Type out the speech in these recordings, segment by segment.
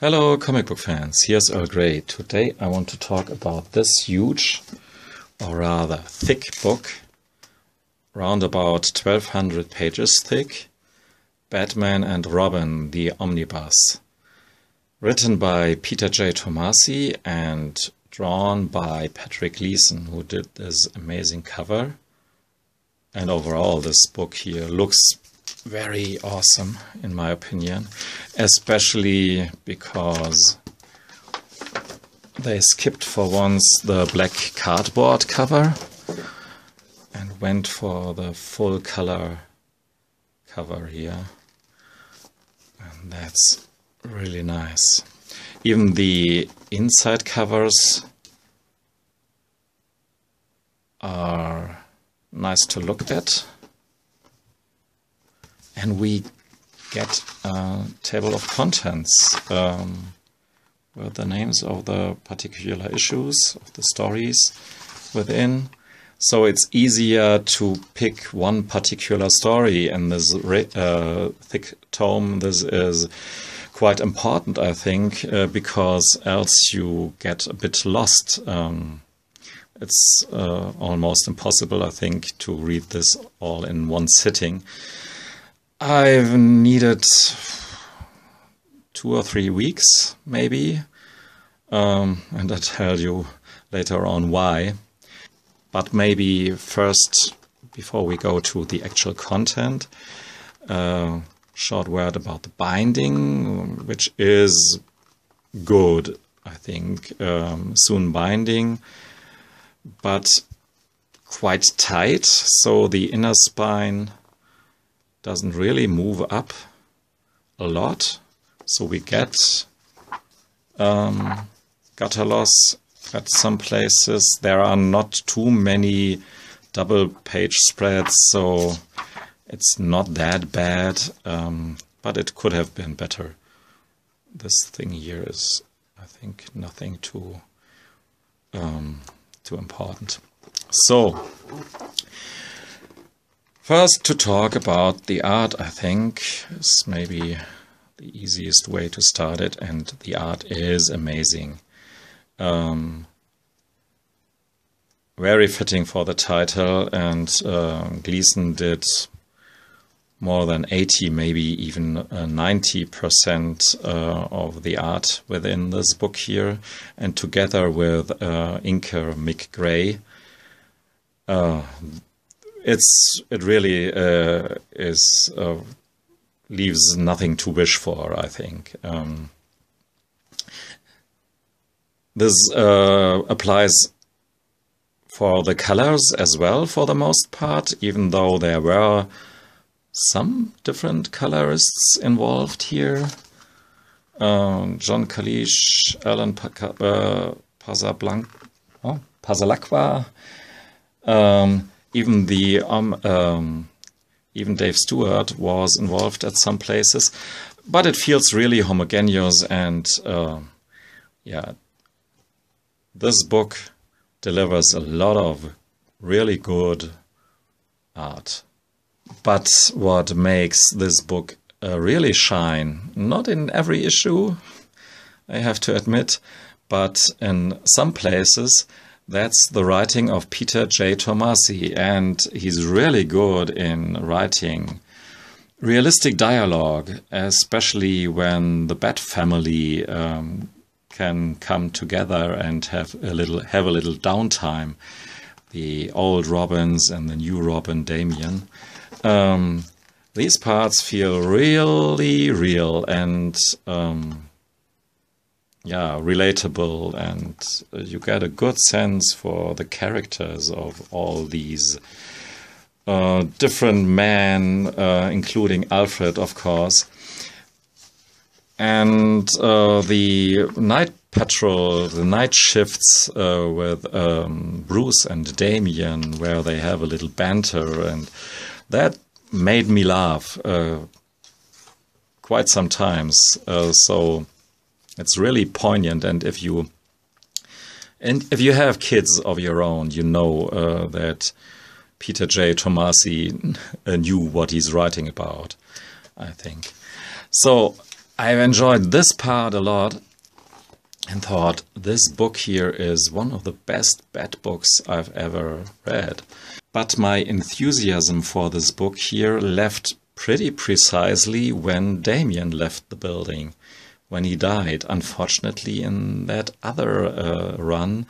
Hello comic book fans, here's Earl Grey. Today I want to talk about this huge, or rather thick book, round about 1200 pages thick, Batman and Robin, the Omnibus. Written by Peter J. Tomasi and drawn by Patrick Gleason, who did this amazing cover. And overall this book here looks very awesome in my opinion, especially because they skipped for once the black cardboard cover and went for the full color cover here, and that's really nice. Even the inside covers are nice to look at. And we get a table of contents with the names of the particular issues, of the stories within. So it's easier to pick one particular story in this thick tome. This is quite important, I think, because else you get a bit lost. It's almost impossible, I think, to read this all in one sitting. I've needed 2 or 3 weeks, maybe, and I'll tell you later on why. But maybe first, before we go to the actual content, short word about the binding, which is good, I think. Soon binding, but quite tight, so the inner spine doesn't really move up a lot, so we get gutter loss at some places. There are not too many double page spreads, so it's not that bad, but it could have been better. This thing here is, I think, nothing too important. So first, to talk about the art, I think, is maybe the easiest way to start it, and the art is amazing. Very fitting for the title, and Gleason did more than 80, maybe even 90% of the art within this book here, and together with inker Mick Gray. It really leaves nothing to wish for, I think. This applies for the colors as well, for the most part, even though there were some different colorists involved here. John Kalish, Alan Pasalacqua, even Dave Stewart was involved at some places, but it feels really homogeneous, and yeah, this book delivers a lot of really good art. But what makes this book really shine, not in every issue, I have to admit, but in some places, that's the writing of Peter J. Tomasi, and he's really good in writing realistic dialogue, especially when the Bat family can come together and have a little downtime. The old Robins and the new Robin, Damien. These parts feel really real and yeah, relatable, and you get a good sense for the characters of all these different men, including Alfred, of course. And the night patrol, the night shifts with Bruce and Damien, where they have a little banter, and that made me laugh quite sometimes. So it's really poignant, and if you have kids of your own, you know that Peter J. Tomasi knew what he's writing about, I think. So I've enjoyed this part a lot and thought this book here is one of the best Bat books I've ever read. But my enthusiasm for this book here left pretty precisely when Damien left the building, when he died, unfortunately, in that other run,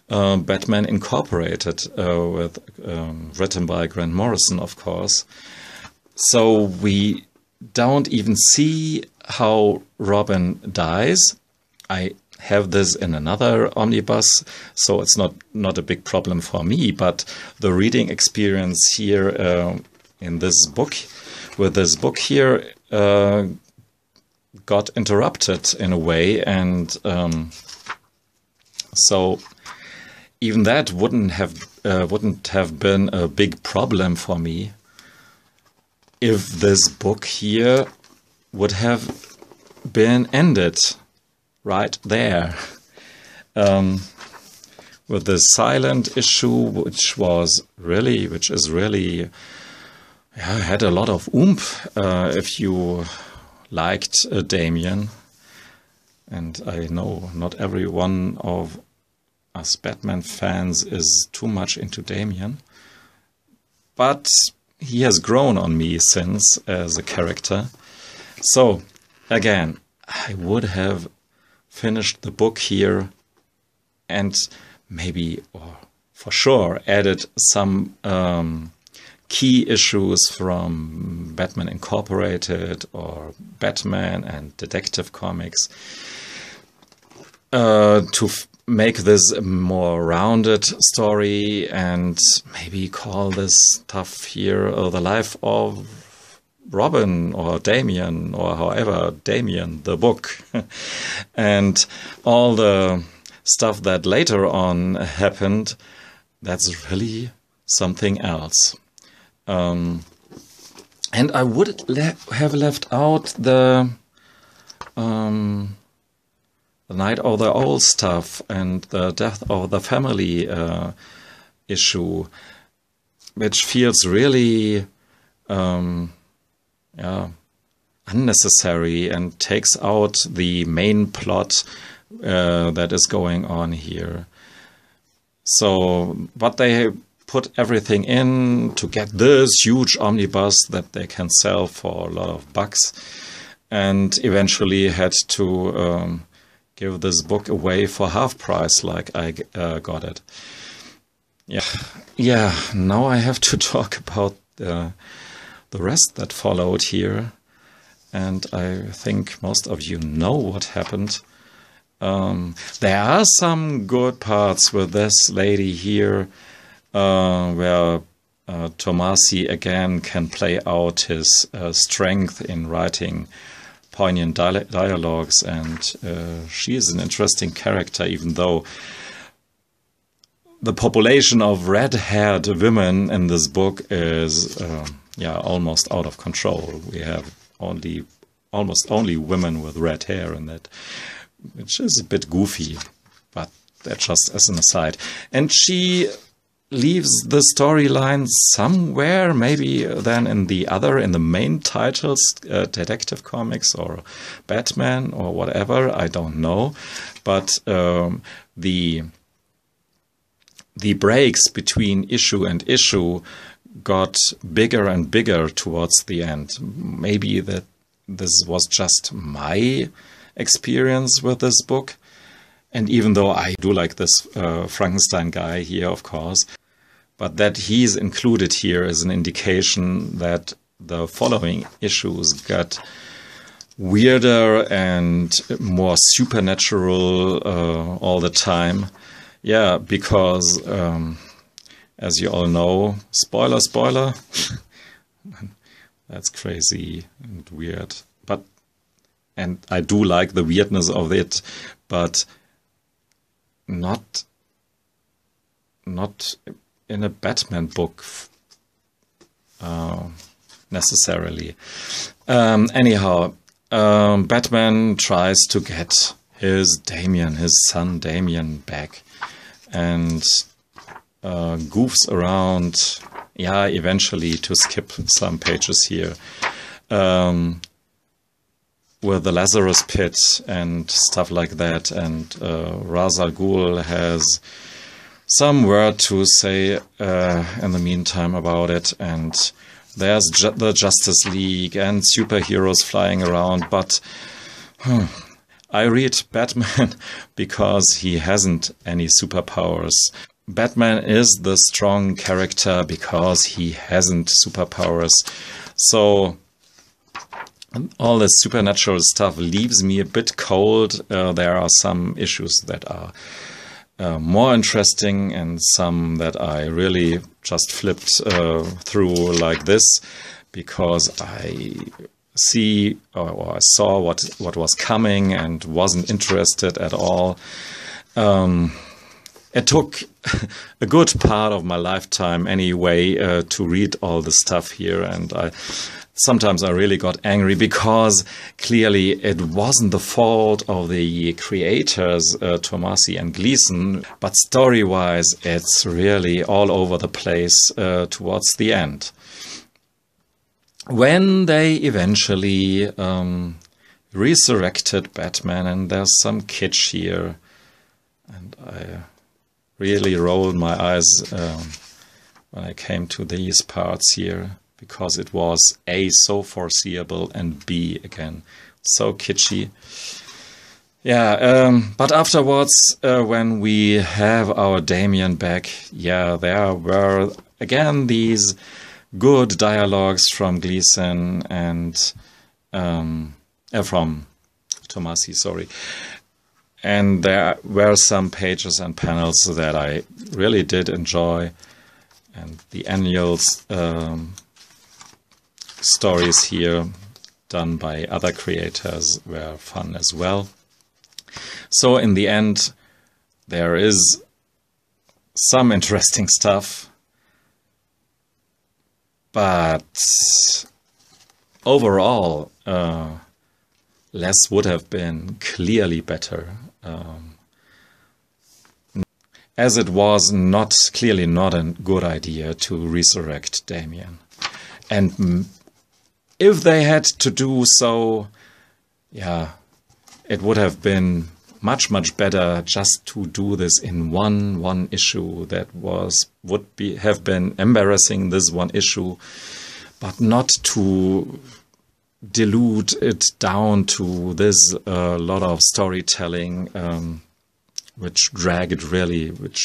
Batman Incorporated, written by Grant Morrison, of course. So we don't even see how Robin dies. I have this in another omnibus, so it's not a big problem for me, but the reading experience here in this book, with this book here, got interrupted in a way, and so even that wouldn't have been a big problem for me if this book here would have been ended right there, with the silent issue, which is really had a lot of oomph if you liked Damien. And I know not every one of us Batman fans is too much into Damien, but he has grown on me since as a character. So again, I would have finished the book here and maybe, or for sure, added some key issues from Batman Incorporated or Batman and Detective Comics to make this a more rounded story, and maybe call this stuff here The Life of Robin or Damien, or however, Damien, the book. And all the stuff that later on happened, that's really something else. And I would have left out the Night of the Owl stuff and the death of the family issue, which feels really unnecessary and takes out the main plot that is going on here. So, but they put everything in to get this huge omnibus that they can sell for a lot of bucks, and eventually had to give this book away for half price, like I got it. Yeah. Now I have to talk about the rest that followed here, and I think most of you know what happened. There are some good parts with this lady here, where Tomasi again can play out his strength in writing poignant dialogues, and she is an interesting character, even though the population of red-haired women in this book is almost out of control. We have almost only women with red hair in that, which is a bit goofy, but that's just as an aside. And she leaves the storyline somewhere, maybe then in the main titles, Detective Comics or Batman or whatever, I don't know. But the breaks between issue and issue got bigger and bigger towards the end. Maybe that this was just my experience with this book. And even though I do like this Frankenstein guy here, of course, but that he's included here is an indication that the following issues got weirder and more supernatural all the time. Yeah, because as you all know, spoiler, that's crazy and weird. And I do like the weirdness of it, but not in a Batman book necessarily. Anyhow, Batman tries to get his son Damien back, and goofs around, eventually, to skip some pages here, with the Lazarus Pit and stuff like that, and Ra's al Ghul has some word to say in the meantime about it, and there's the Justice League and superheroes flying around, but I read Batman because he hasn't any superpowers. Batman is the strong character because he hasn't superpowers. So all this supernatural stuff leaves me a bit cold. There are some issues that are more interesting and some that I really just flipped through like this because I see or I saw what was coming and wasn't interested at all. It took a good part of my lifetime anyway to read all the stuff here, and sometimes I really got angry because clearly it wasn't the fault of the creators, Tomasi and Gleason, but story-wise it's really all over the place towards the end. When they eventually resurrected Batman, and there's some kitsch here, and I really rolled my eyes when I came to these parts here, because it was A, so foreseeable, and B, again, so kitschy. Yeah, but afterwards, when we have our Damian back, yeah, there were, again, these good dialogues from Gleason and from Tomasi, sorry. And there were some pages and panels that I really did enjoy. And the annual stories here done by other creators were fun as well. So in the end, there is some interesting stuff. But overall, less would have been clearly better. As it was clearly not a good idea to resurrect Damian. And if they had to do so, yeah, it would have been much, much better just to do this in one issue that would have been embarrassing, this one issue, but not to dilute it down to this lot of storytelling, which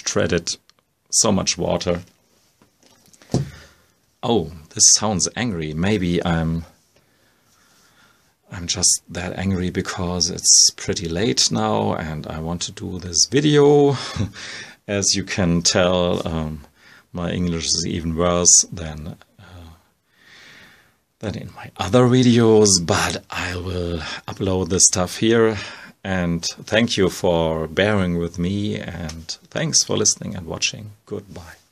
treaded so much water. Oh, this sounds angry. Maybe I'm just that angry because it's pretty late now and I want to do this video. As you can tell, my English is even worse than in my other videos, but I will upload this stuff here. And thank you for bearing with me, and thanks for listening and watching. Goodbye.